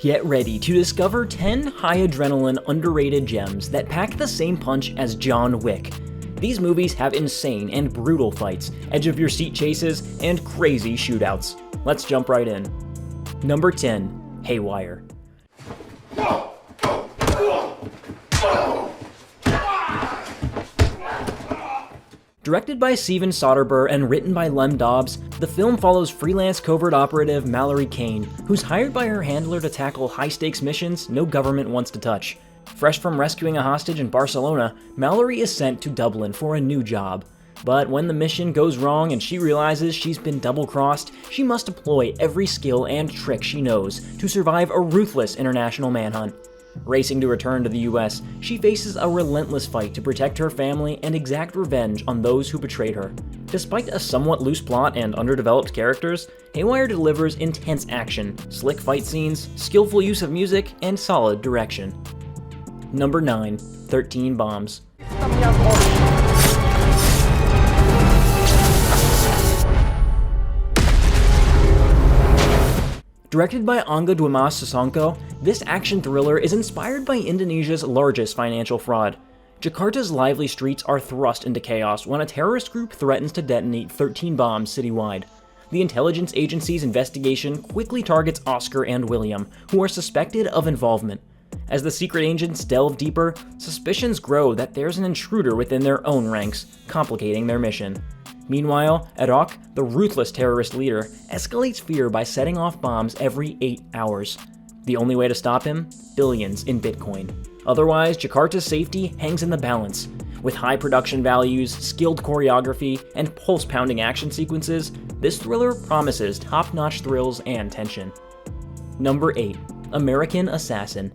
Get ready to discover 10 high-adrenaline underrated gems that pack the same punch as John Wick. These movies have insane and brutal fights, edge-of-your-seat chases, and crazy shootouts. Let's jump right in. Number 10. Haywire. Directed by Steven Soderbergh and written by Lem Dobbs, the film follows freelance covert operative Mallory Kane, who's hired by her handler to tackle high-stakes missions no government wants to touch. Fresh from rescuing a hostage in Barcelona, Mallory is sent to Dublin for a new job. But when the mission goes wrong and she realizes she's been double-crossed, she must deploy every skill and trick she knows to survive a ruthless international manhunt. Racing to return to the US, she faces a relentless fight to protect her family and exact revenge on those who betrayed her. Despite a somewhat loose plot and underdeveloped characters, Haywire delivers intense action, slick fight scenes, skillful use of music, and solid direction. Number 9. 13 Bombs. Directed by Angga Dumas Sasongko, this action thriller is inspired by Indonesia's largest financial fraud. Jakarta's lively streets are thrust into chaos when a terrorist group threatens to detonate 13 bombs citywide. The intelligence agency's investigation quickly targets Oscar and William, who are suspected of involvement. As the secret agents delve deeper, suspicions grow that there's an intruder within their own ranks, complicating their mission. Meanwhile, Erok, the ruthless terrorist leader, escalates fear by setting off bombs every 8 hours. The only way to stop him? Billions in Bitcoin. Otherwise, Jakarta's safety hangs in the balance. With high production values, skilled choreography, and pulse-pounding action sequences, this thriller promises top-notch thrills and tension. Number 8. American Assassin.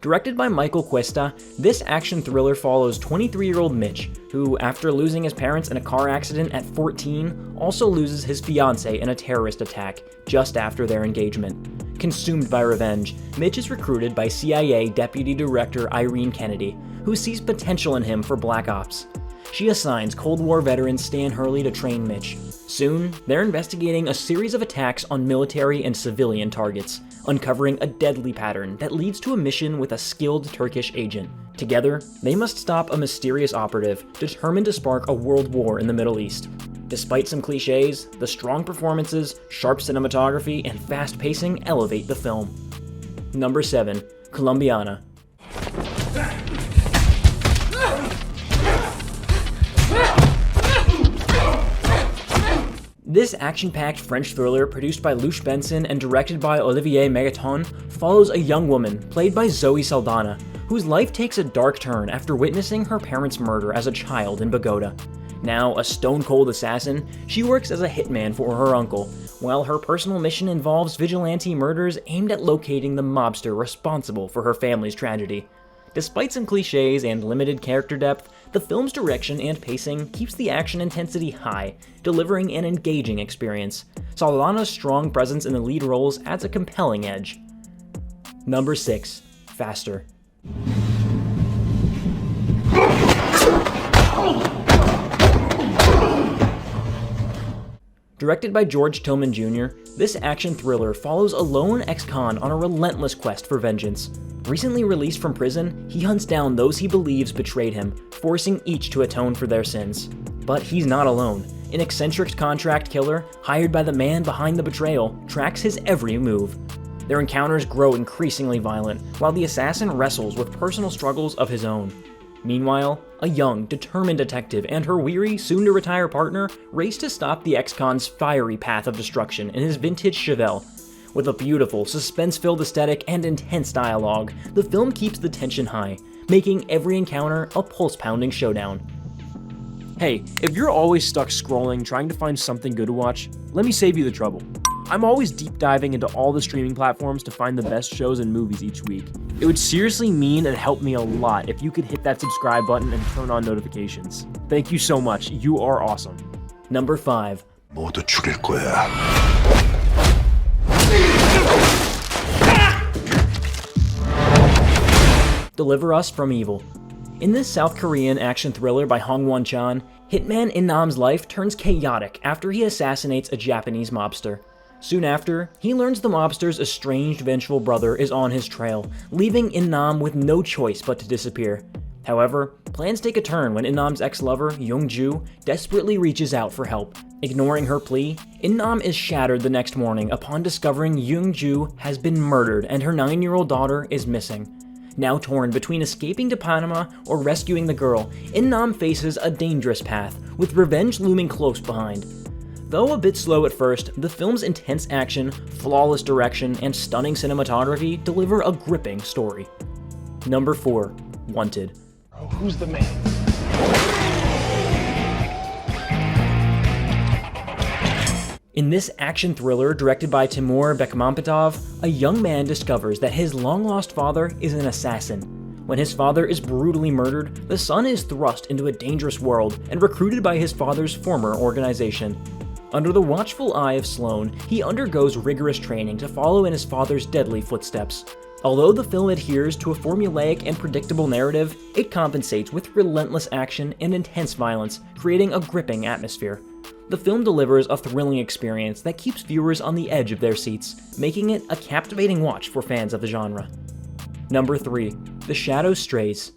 Directed by Michael Cuesta, this action thriller follows 23-year-old Mitch, who, after losing his parents in a car accident at 14, also loses his fiancée in a terrorist attack just after their engagement. Consumed by revenge, Mitch is recruited by CIA Deputy Director Irene Kennedy, who sees potential in him for Black Ops. She assigns Cold War veteran Stan Hurley to train Mitch. Soon, they're investigating a series of attacks on military and civilian targets, uncovering a deadly pattern that leads to a mission with a skilled Turkish agent. Together, they must stop a mysterious operative determined to spark a world war in the Middle East. Despite some cliches, the strong performances, sharp cinematography, and fast pacing elevate the film. Number 7. Colombiana. This action-packed French thriller, produced by Luc Benson and directed by Olivier Megaton, follows a young woman, played by Zoe Saldana, whose life takes a dark turn after witnessing her parents' murder as a child in Bogota. Now a stone-cold assassin, she works as a hitman for her uncle, while her personal mission involves vigilante murders aimed at locating the mobster responsible for her family's tragedy. Despite some cliches and limited character depth, the film's direction and pacing keeps the action intensity high, delivering an engaging experience. Saldana's strong presence in the lead roles adds a compelling edge. Number 6. Faster. Directed by George Tillman Jr., this action thriller follows a lone ex-con on a relentless quest for vengeance. Recently released from prison, he hunts down those he believes betrayed him, forcing each to atone for their sins. But he's not alone. An eccentric contract killer, hired by the man behind the betrayal, tracks his every move. Their encounters grow increasingly violent, while the assassin wrestles with personal struggles of his own. Meanwhile, a young, determined detective and her weary, soon-to-retire partner race to stop the ex-con's fiery path of destruction in his vintage Chevelle. With a beautiful, suspense-filled aesthetic and intense dialogue, the film keeps the tension high, making every encounter a pulse-pounding showdown. Hey, if you're always stuck scrolling trying to find something good to watch, let me save you the trouble. I'm always deep diving into all the streaming platforms to find the best shows and movies each week. It would seriously mean and help me a lot if you could hit that subscribe button and turn on notifications. Thank you so much. You are awesome. Number 5. 모두 죽일 거야. Deliver Us from Evil. In this South Korean action thriller by Hong Won-chan, hitman In-nam's life turns chaotic after he assassinates a Japanese mobster. Soon after, he learns the mobster's estranged vengeful brother is on his trail, leaving In-nam with no choice but to disappear. However, plans take a turn when In-nam's ex-lover, Young-ju, desperately reaches out for help. Ignoring her plea, In-nam is shattered the next morning upon discovering Young-ju has been murdered and her 9-year-old daughter is missing. Now torn between escaping to Panama or rescuing the girl, In-nam faces a dangerous path, with revenge looming close behind. Though a bit slow at first, the film's intense action, flawless direction, and stunning cinematography deliver a gripping story. Number 4. Wanted. Who's the man? In this action thriller directed by Timur Bekmambetov, a young man discovers that his long-lost father is an assassin. When his father is brutally murdered, the son is thrust into a dangerous world and recruited by his father's former organization. Under the watchful eye of Sloan, he undergoes rigorous training to follow in his father's deadly footsteps. Although the film adheres to a formulaic and predictable narrative, it compensates with relentless action and intense violence, creating a gripping atmosphere. The film delivers a thrilling experience that keeps viewers on the edge of their seats, making it a captivating watch for fans of the genre. Number 3. The Shadow Strays.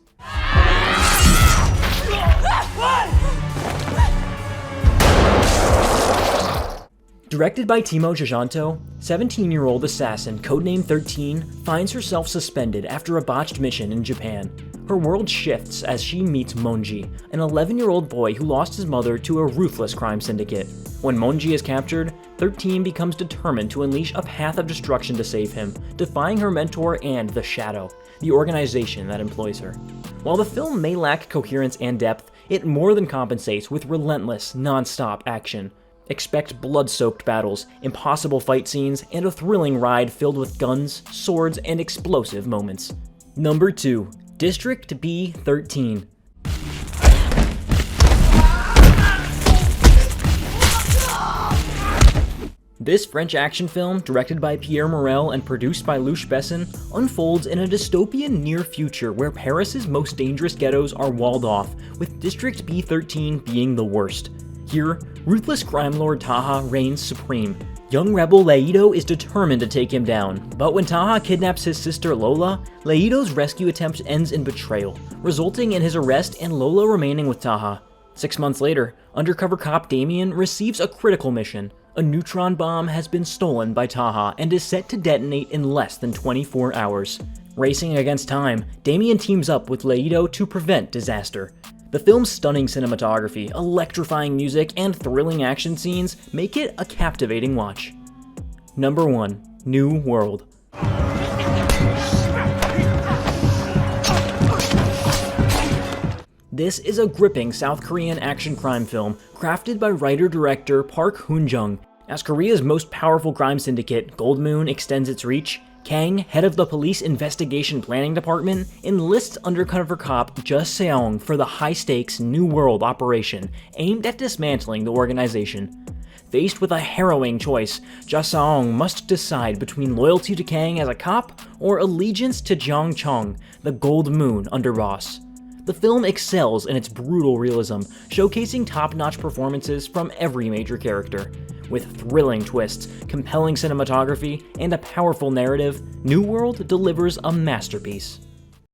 Directed by Timo Tjahjanto, 17-year-old assassin codenamed 13 finds herself suspended after a botched mission in Japan. Her world shifts as she meets Monji, an 11-year-old boy who lost his mother to a ruthless crime syndicate. When Monji is captured, 13 becomes determined to unleash a path of destruction to save him, defying her mentor and the Shadow, the organization that employs her. While the film may lack coherence and depth, it more than compensates with relentless, non-stop action. Expect blood-soaked battles, impossible fight scenes, and a thrilling ride filled with guns, swords, and explosive moments. Number 2. District B13. This French action film, directed by Pierre Morel and produced by Luc Besson, unfolds in a dystopian near future where Paris's most dangerous ghettos are walled off, with District B13 being the worst. Here, ruthless crime lord Taha reigns supreme. Young rebel Leido is determined to take him down, but when Taha kidnaps his sister Lola, Leido's rescue attempt ends in betrayal, resulting in his arrest and Lola remaining with Taha. 6 months later, undercover cop Damien receives a critical mission. A neutron bomb has been stolen by Taha and is set to detonate in less than 24 hours. Racing against time, Damien teams up with Leido to prevent disaster. The film's stunning cinematography, electrifying music, and thrilling action scenes make it a captivating watch. Number 1. New World. This is a gripping South Korean action crime film crafted by writer-director Park Hoon-jung. As Korea's most powerful crime syndicate, Gold Moon, extends its reach, Kang, head of the police investigation planning department, enlists undercover cop Ja Seong for the high-stakes New World operation aimed at dismantling the organization. Faced with a harrowing choice, Ja Seong must decide between loyalty to Kang as a cop or allegiance to Jong Chong, the Gold Moon underboss. The film excels in its brutal realism, showcasing top-notch performances from every major character. With thrilling twists, compelling cinematography, and a powerful narrative, New World delivers a masterpiece.